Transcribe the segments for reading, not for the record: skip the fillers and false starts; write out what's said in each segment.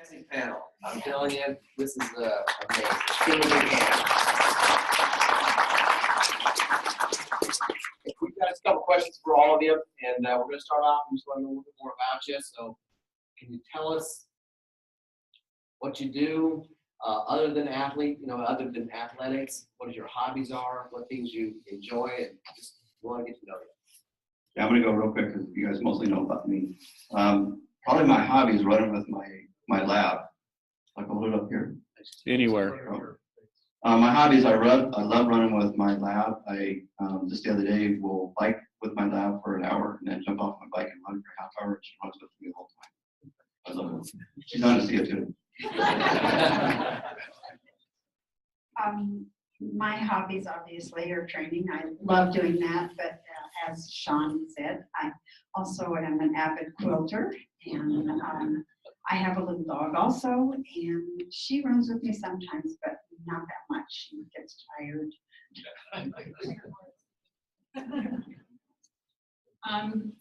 fantastic panel. I'm telling you, this is amazing. Give it a big hand. We've got a couple questions for all of you, and we're going to start off. We just want to know a little bit more about you. So, can you tell us what you do other than other than athletics? What your hobbies are? What things you enjoy, and just want to get to know you. Yeah, I'm going to go real quick because you guys mostly know about me. Probably my hobby is running with my lab. I'll hold it up here. Anywhere. My hobbies, I love running with my lab. I just the other day will bike with my lab for an hour and then jump off my bike and run for a half hour. She runs with me the whole time. I love it. She's on Asea too. My hobbies obviously are training. I love doing that, but as Shawn said, I also am an avid quilter, and I have a little dog also, and she runs with me sometimes, but not that much. She gets tired.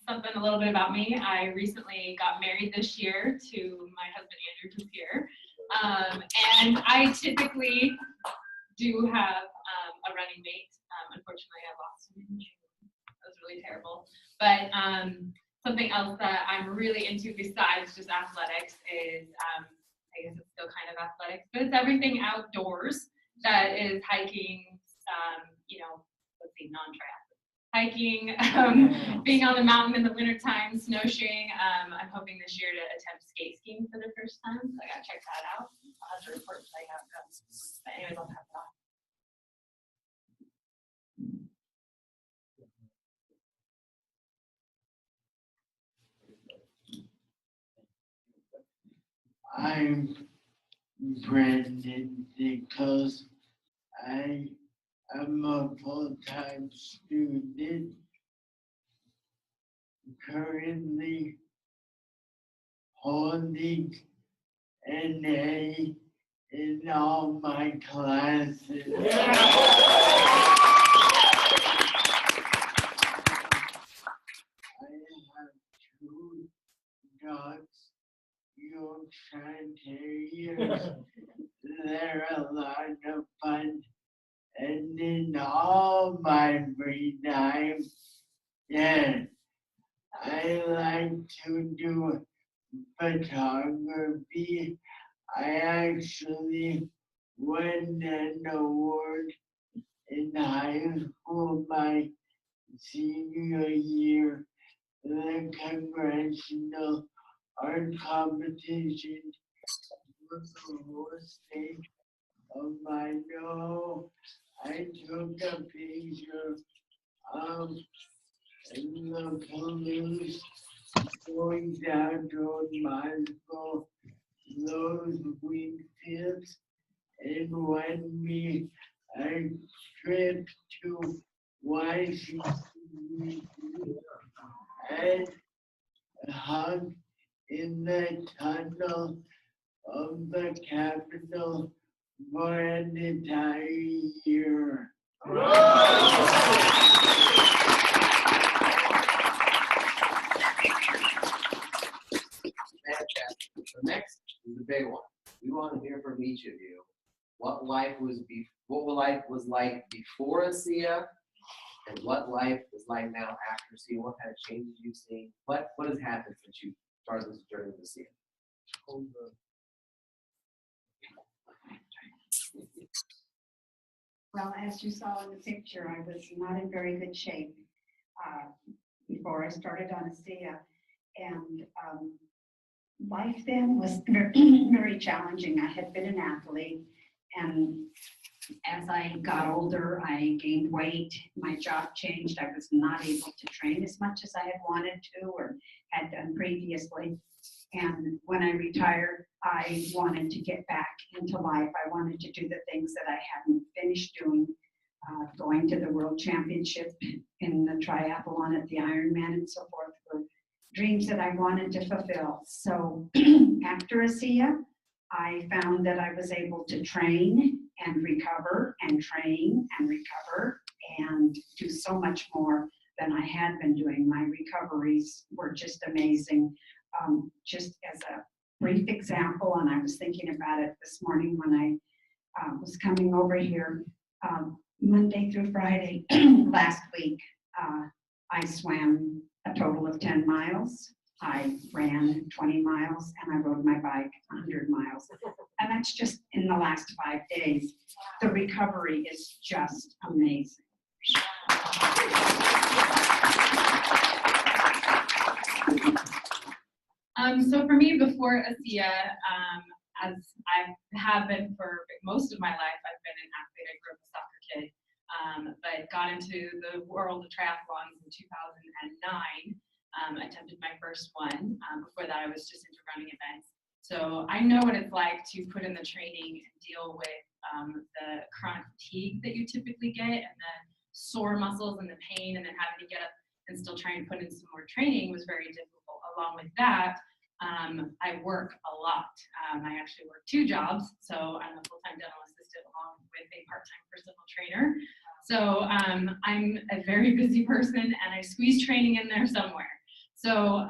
Something a little bit about me. I recently got married this year to my husband Andrew, who's here, and I typically do have a running mate. Unfortunately, I lost him in June. That was really terrible. But something else that I'm really into besides just athletics is, I guess it's still kind of athletics, but it's everything outdoors that is hiking, let's see, non-triathlon. Hiking, being on the mountain in the wintertime, snowshoeing. I'm hoping this year to attempt skate skiing for the first time, so I gotta check that out. I'll have to report if I have done. But anyways, I'll have that. I'm Brenden because I am a full-time student currently holding an A in all my classes. I have 2 dogs. Yorkshire Terriers. They're a lot of fun. And in all my free time, yeah, I like to do photography. I actually won an award in high school my senior year, the Congressional Art Competition was the whole state of my know. I took a picture of the police going down toward Moscow, those wheat fields, and won me a trip to Washington, and hung in the tunnel of the Capitol for an entire year. Fantastic. So next is the big one. We want to hear from each of you what life was like before Asea, and what life is like now after Asea. What kind of changes you've seen? What has happened since you started this journey with Asea? Well, as you saw in the picture, I was not in very good shape before I started on Asea, and life then was very, very challenging. I had been an athlete, and as I got older, I gained weight. My job changed. I was not able to train as much as I had wanted to or had done previously. And when I retired, I wanted to get back into life. I wanted to do the things that I hadn't finished doing, going to the World Championship in the triathlon at the Ironman and so forth were dreams that I wanted to fulfill. So after Asea, I found that I was able to train and recover and train and recover and do so much more than I had been doing. My recoveries were just amazing. Just as a brief example, and I was thinking about it this morning when I was coming over here. Monday through Friday last week, I swam a total of 10 miles. I ran 20 miles and I rode my bike 100 miles. And that's just in the last 5 days. The recovery is just amazing. So for me, before Asea, as I have been for most of my life, I've been an athlete. I grew up a soccer kid, but got into the world of triathlons in 2009. Attempted my first one. Before that, I was just into running events. So I know what it's like to put in the training and deal with the chronic fatigue that you typically get, and the sore muscles and the pain, and then having to get up and still try and put in some more training was very difficult. Along with that, I work a lot. I actually work 2 jobs. So I'm a full-time dental assistant along with a part-time personal trainer. So I'm a very busy person, and I squeeze training in there somewhere. So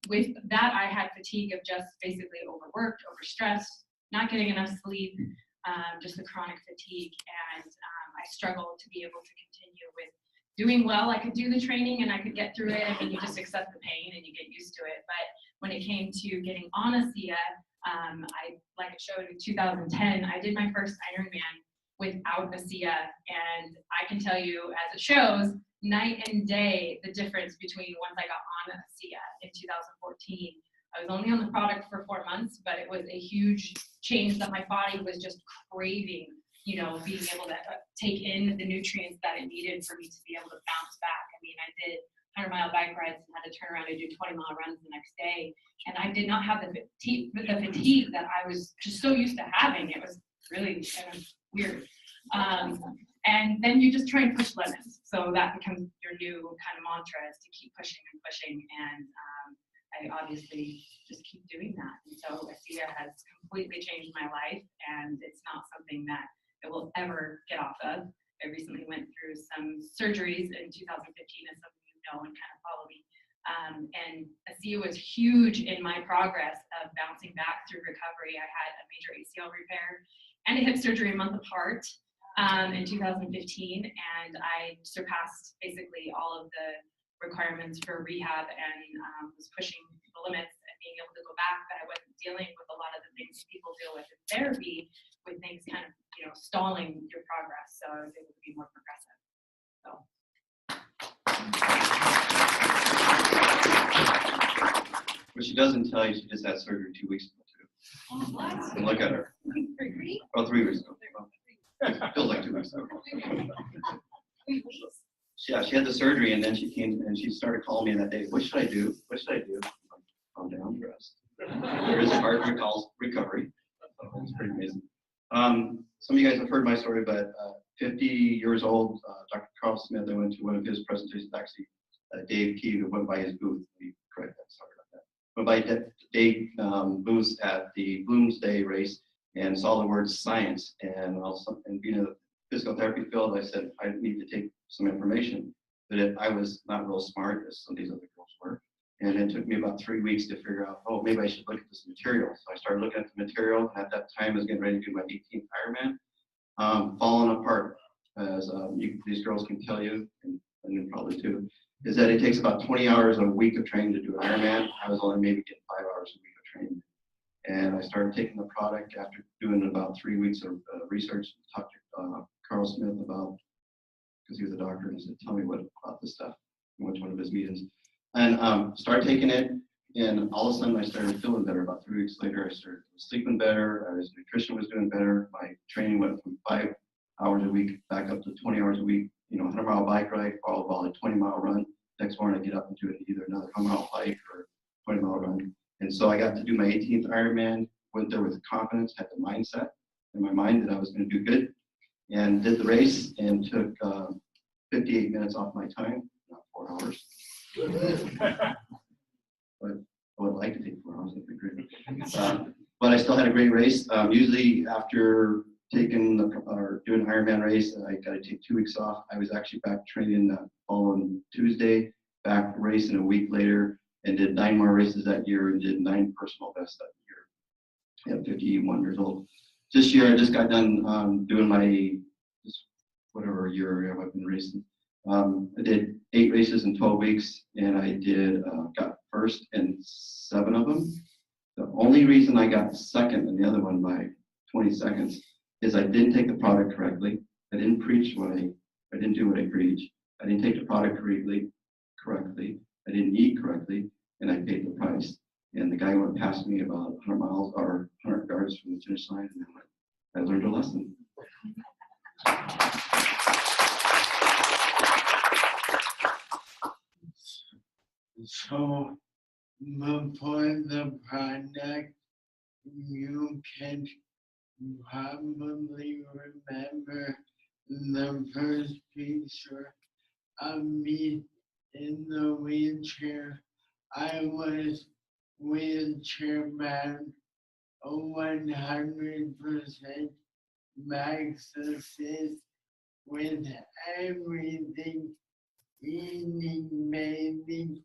with that, I had fatigue of just basically overworked, overstressed, not getting enough sleep, just the chronic fatigue. And I struggled to be able to continue with doing well. I could do the training and I could get through it. I mean, you just accept the pain and you get used to it. But when it came to getting on Asea, like it showed in 2010, I did my first Ironman without Asea. And I can tell you, as it shows, night and day, the difference between once I got on Asea in 2014. I was only on the product for 4 months, but it was a huge change that my body was just craving, you know, being able to take in the nutrients that it needed for me to be able to bounce back. I mean, I did 100-mile bike rides and had to turn around and do 20-mile runs the next day. And I did not have the fatigue that I was just so used to having. It was really kind of weird. And then you just try and push limits. So that becomes your new kind of mantra, is to keep pushing and pushing. And I obviously just keep doing that. And so Asea has completely changed my life, and it's not something that it will ever get off of. I recently went through some surgeries in 2015, as some of you know and kind of follow me. And Asea was huge in my progress of bouncing back through recovery. I had a major ACL repair and a hip surgery a month apart in 2015, and I surpassed basically all of the requirements for rehab, and was pushing the limits and being able to go back, but I wasn't dealing with a lot of the things people deal with in therapy, with things kind of, you know, stalling your progress. So I was able to be more progressive. So. What she doesn't tell you, she just had surgery 2 weeks ago too. Oh, what? And look at her. 3 weeks? Oh, 3 weeks ago. Feels like 2 weeks ago. 3 weeks? Yeah, she had the surgery, and then she came and she started calling me that day. What should I do? What should I do? Calm down, rest. There is a hard recovery. It's pretty amazing. Some of you guys have heard my story, but 50 years old, Dr. Carl Smith, I went to one of his presentations, actually, Dave Key, who went by his booth. We correct that, sorry about that. Went by Dave booth at the Bloomsday race and saw the word science. And also, and being in the physical therapy field, I said, I need to take some information. But I was not real smart, as some of these other girls were. And it took me about 3 weeks to figure out, oh, maybe I should look at this material. So I started looking at the material, and at that time I was getting ready to do my 18th Ironman. Falling apart, as these girls can tell you, and you probably too, is that it takes about 20 hours a week of training to do an Ironman. I was only maybe getting 5 hours a week of training. And I started taking the product after doing about 3 weeks of research. Talked to Carl Smith about, because he was a doctor, and he said, tell me what about this stuff. I went to one of his meetings. And started taking it, and all of a sudden I started feeling better. About 3 weeks later, I started sleeping better. His nutrition was doing better. My training went from 5 hours a week back up to 20 hours a week. 100-mile bike ride, followed by a 20-mile run. Next morning I get up and do either another 100-mile bike or 20-mile run. And so I got to do my 18th Ironman. Went there with confidence, had the mindset in my mind that I was going to do good, and did the race and took 58 minutes off my time, not 4 hours. But I would like to take 4 hours, that'd be great. But I still had a great race. Usually after taking or doing an Ironman race, I got to take 2 weeks off. I was actually back training the following Tuesday, back racing a week later, and did 9 more races that year and did 9 personal bests that year. Yeah, 51 years old. This year, I just got done doing my, just whatever year I've been racing. I did 8 races in 12 weeks, and I got first in 7 of them. The only reason I got second in the other one by 20 seconds is I didn't take the product correctly. I didn't preach I didn't do what I preach. I didn't take the product correctly. I didn't eat correctly, and I paid the price. And the guy went past me about 100 miles or 100 yards from the finish line, and I learned a lesson. So before the product, you can probably remember the first picture of me in the wheelchair. I was wheelchair bound, 100% max assist with everything, eating, bathing,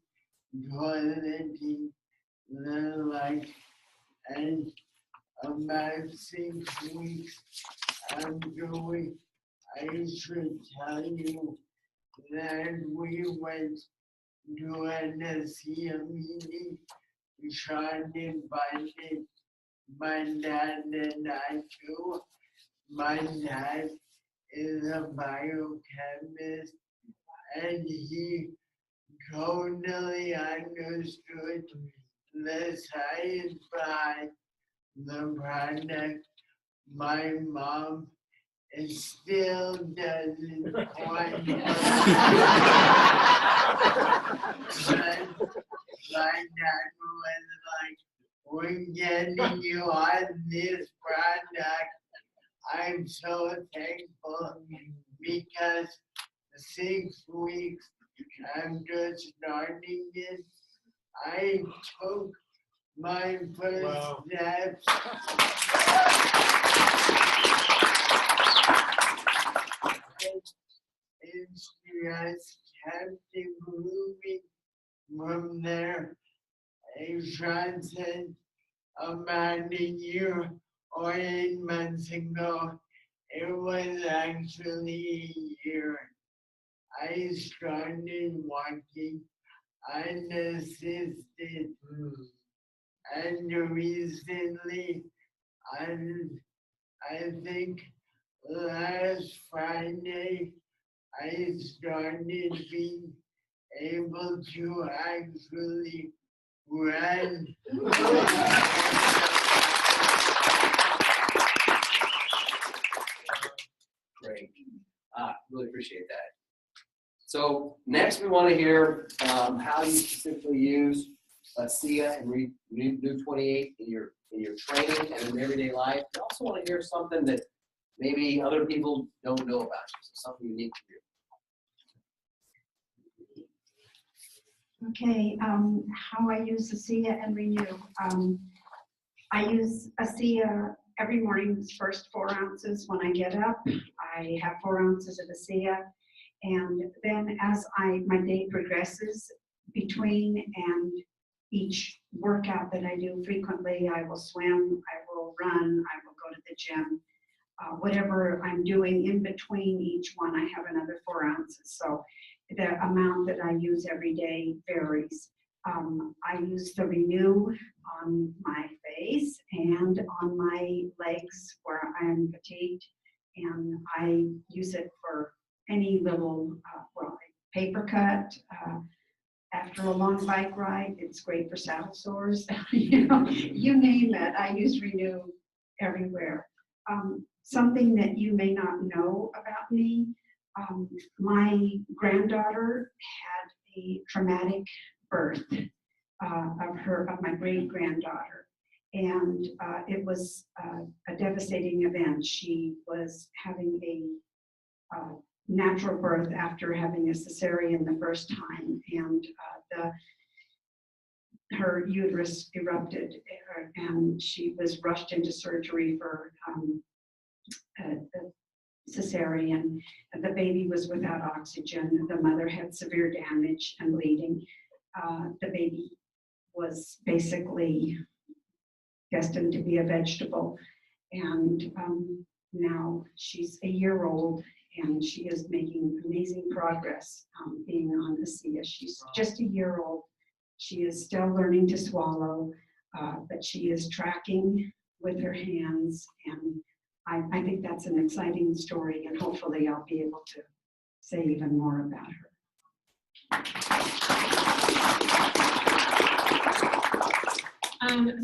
toileting, the like, and about 6 weeks ago, I should tell you that we went to an Asea meeting. Shawn invited my dad and I too. My dad is a biochemist, and he totally understood the science behind the product. My mom still doesn't quite know. My dad was like, we're getting you on this product. I'm so thankful because 6 weeks after starting it, I took my first steps. It's just kept improving from there. Shawn said about a year or 8 months ago, it was actually a year. I started walking unassisted, and recently, I think last Friday, I started being able to actually run. Great. Really appreciate that. So next we want to hear how you specifically use Asea and New 28 in your training and in everyday life. We also want to hear something that maybe other people don't know about you, so something unique to you. Okay, how I use Asea and Renew. I use Asea every morning, first 4 ounces when I get up. I have 4 ounces of Asea, and then as my day progresses, between and each workout that I do frequently, I will swim, I will run, I will go to the gym. Whatever I'm doing in between each one, I have another 4 ounces. So the amount that I use every day varies. I use the Renew on my face and on my legs where I am fatigued, and I use it for any little, paper cut. After a long bike ride, it's great for saddle sores. You name it. I use Renew everywhere. Something that you may not know about me, my granddaughter had a traumatic birth of my great granddaughter, and it was a devastating event. She was having a natural birth after having a cesarean the first time, and her uterus erupted, and she was rushed into surgery for a cesarean. The baby was without oxygen. The mother had severe damage and bleeding. The baby was basically destined to be a vegetable. And now she's a year old, and she is making amazing progress being on Asea. She's just a year old. She is still learning to swallow, but she is tracking with her hands, and I think that's an exciting story, and hopefully I'll be able to say even more about her.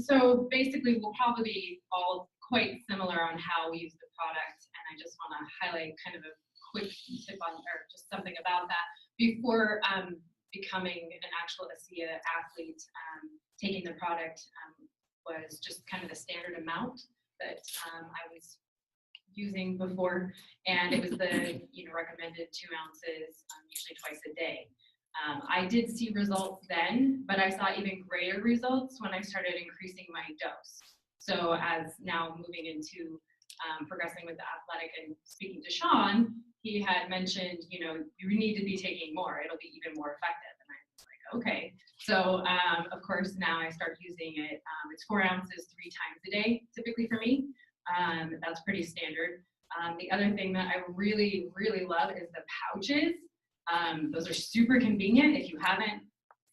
So basically, we'll probably be all quite similar on how we use the product, and I just want to highlight kind of a quick tip on, or just something about that. Before becoming an actual Asea athlete, taking the product was just kind of the standard amount that I was using before, and it was the recommended 2 ounces, usually twice a day. I did see results then, but I saw even greater results when I started increasing my dose. So as now moving into progressing with the athletic and speaking to Shawn, he had mentioned, you need to be taking more. It'll be even more effective. And I was like, okay. So of course, now I start using it. It's 4 ounces 3 times a day, typically for me. That's pretty standard. The other thing that I really, really love is the pouches. Those are super convenient. If you haven't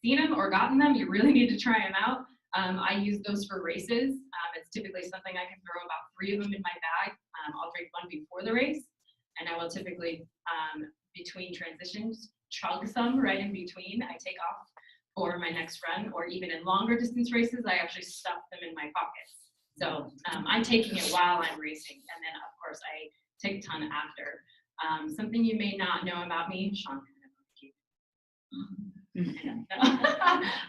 seen them or gotten them, you really need to try them out. I use those for races. It's typically something I can throw about 3 of them in my bag. I'll drink one before the race, and I will typically, between transitions, chug some right in between. I take off for my next run, or even in longer distance races, I actually stuff them in my pockets. So I'm taking it while I'm racing, and then of course I take a ton after. Something you may not know about me, Shawn.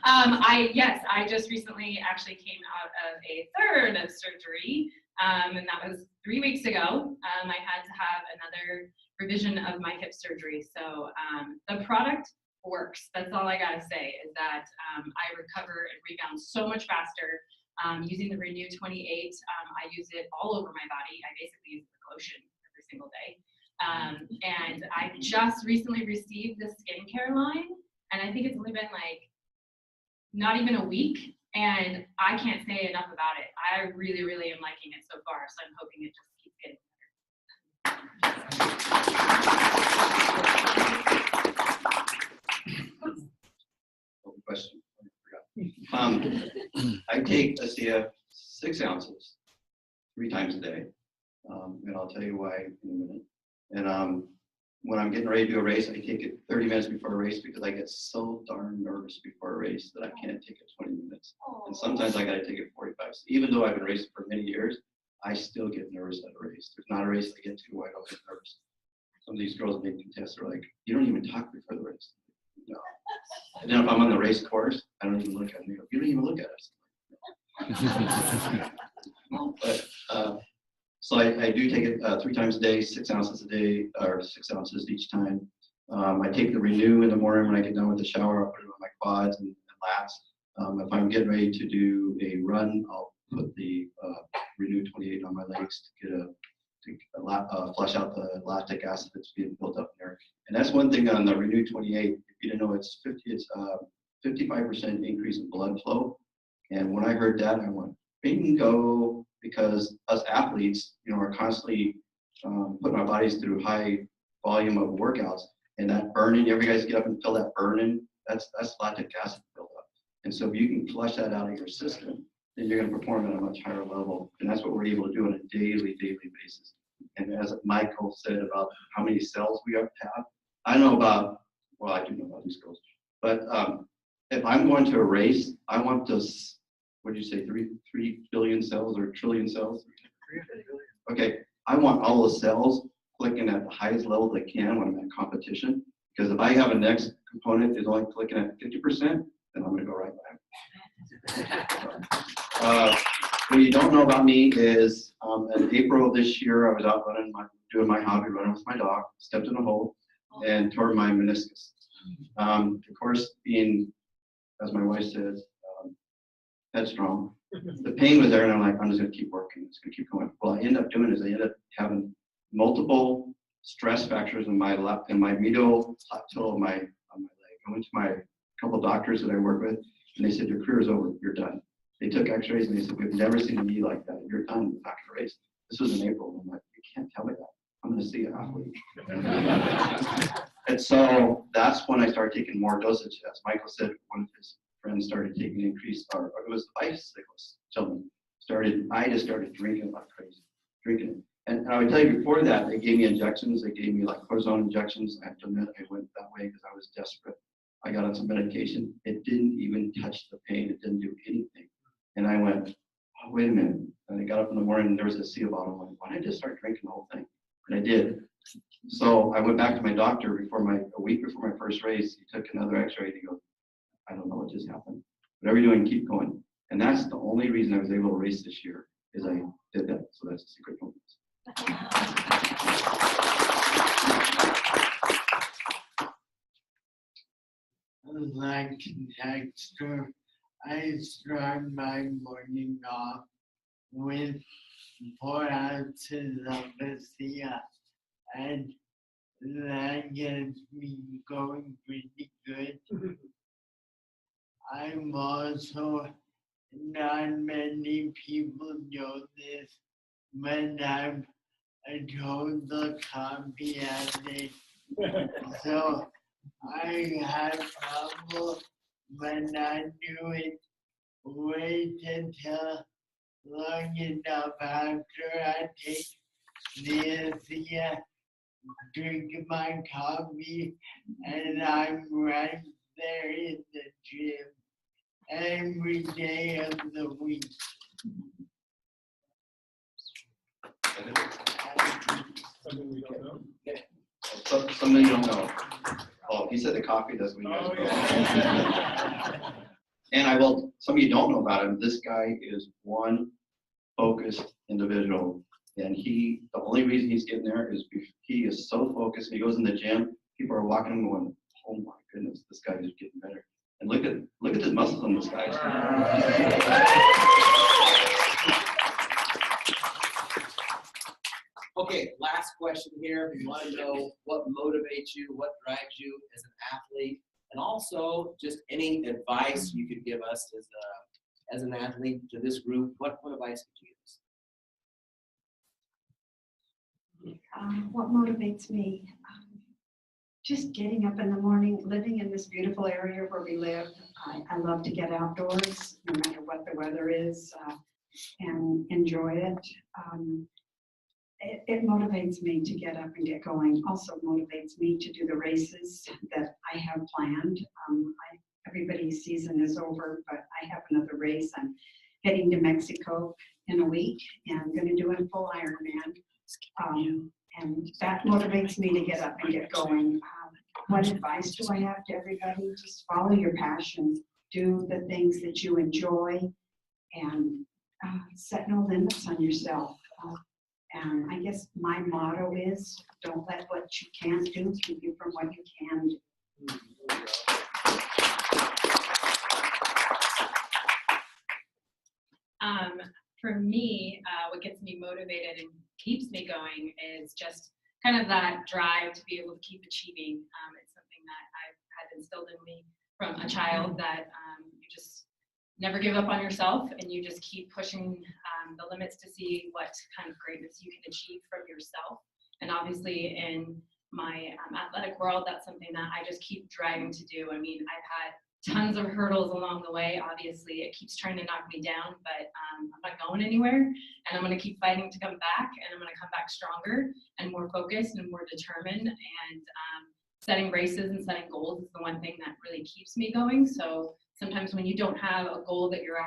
I just recently actually came out of a 3rd surgery, and that was 3 weeks ago. I had to have another revision of my hip surgery. So the product works. That's all I gotta say is that I recover and rebound so much faster using the Renew 28. I use it all over my body. I basically use the lotion every single day. And I just recently received the skincare line, and I think it's only been like not even a week, and I can't say enough about it. I really, really am liking it so far, so I'm hoping it just keeps getting better. Question. I take Asea 6 ounces 3 times a day, and I'll tell you why in a minute. And when I'm getting ready to do a race, I take it 30 minutes before a race because I get so darn nervous before a race that I can't take it 20 minutes. And sometimes I got to take it 45. So even though I've been racing for many years, I still get nervous at a race. There's not a race I get to where I don't get nervous. Some of these girls make contests are like, you don't even talk before the race. No. And then if I'm on the race course, I don't even look at them. You don't even look at us. But, so I do take it 3 times a day, 6 ounces a day, or 6 ounces each time. I take the Renew in the morning when I get done with the shower. I'll put it on my quads and lats. If I'm getting ready to do a run, I'll put the Renew 28 on my legs to flush out the lactic acid that's being built up there. And that's one thing on the Renew 28. If you didn't know, it's 55% increase in blood flow. And when I heard that, I went, bingo, because us athletes, are constantly putting our bodies through high volume of workouts, and that burning, every guys get up and feel that burning, that's lactic acid buildup. And so if you can flush that out of your system, then you're going to perform at a much higher level. And that's what we're able to do on a daily basis. And as Michael said about how many cells we have to have, I know about, well, I do know about these girls, but if I'm going to a race, I want those, what did you say, 3 billion cells or trillion cells? 3 billion. Okay, I want all the cells clicking at the highest level they can when I'm in competition. Because if I have a next component is only clicking at 50%, then I'm going to go right back. What you don't know about me is in April of this year, I was out running, doing my hobby, running with my dog, stepped in a hole, and tore my meniscus. Of course, being, as my wife says, headstrong. The pain was there, and I'm like, I'm just going to keep working. It's going to keep going. Well, I ended up doing is I ended up having multiple stress fractures in my left and my medial plateau on my leg. I went to my couple of doctors that I work with, and they said, your career is over. You're done. they took x-rays and they said, we've never seen a knee like that. You're done, you're not gonna race. This was in April. I'm like, you can't tell me that. I'm gonna see an athlete. And so that's when I started taking more dosage. As Michael said, one of his friends started taking increased, or it was the bicyclist, gentleman, I just started drinking like crazy, drinking. And I would tell you before that, they gave me injections. They gave me like cortisone injections. I have to admit, I went that way because I was desperate. I got on some medication. It didn't even touch the pain. It didn't do anything. And I went, oh, wait a minute. And I got up in the morning and there was a Asea bottle. I'm like, why didn't I just start drinking the whole thing? And I did. So I went back to my doctor a week before my first race. He took another x-ray and he goes, I don't know what just happened. Whatever you're doing, keep going. And that's the only reason I was able to race this year is I did that. So that's the secret moment. Like Dexter, I start my morning off with 4 ounces of Asea, and that gets me going pretty good. I'm also, not many people know this, but I'm a total copy addict. So I have trouble when I do it. Wait until long enough after I take the Asea, drink my coffee, and I'm right there in the gym every day of the week. Something we don't know. Something you don't know. Oh, he said the coffee does what you guys Oh, know. yeah. And some of you don't know about him. This guy is one focused individual. And the only reason he's getting there is he is so focused. He goes in the gym, people are walking and going, oh my goodness, this guy is getting better. And look at the muscles on this guy. Okay, last question here. We want to know what motivates you, what drives you as an athlete, and also just any advice you could give us as an athlete to this group. What advice could you give us? What motivates me? Just getting up in the morning, living in this beautiful area where we live. I love to get outdoors, no matter what the weather is, and enjoy it. It motivates me to get up and get going. Also motivates me to do the races that I have planned. Everybody's season is over, but I have another race. I'm heading to Mexico in a week, and I'm going to do a full Ironman. And that motivates me to get up and get going. What advice do I have to everybody? Just follow your passion. Do the things that you enjoy, and set no limits on yourself. And I guess my motto is, don't let what you can't do keep you from what you can do. For me, what gets me motivated and keeps me going is just kind of that drive to be able to keep achieving. It's something that I've had instilled in me from a child, that you just never give up on yourself, and you just keep pushing the limits to see what kind of greatness you can achieve from yourself. And obviously in my athletic world, that's something that I just keep driving to do. I mean, I've had tons of hurdles along the way. Obviously, it keeps trying to knock me down, but I'm not going anywhere, and I'm going to keep fighting to come back, and I'm going to come back stronger and more focused and more determined. And setting races and setting goals is the one thing that really keeps me going. So sometimes when you don't have a goal that you're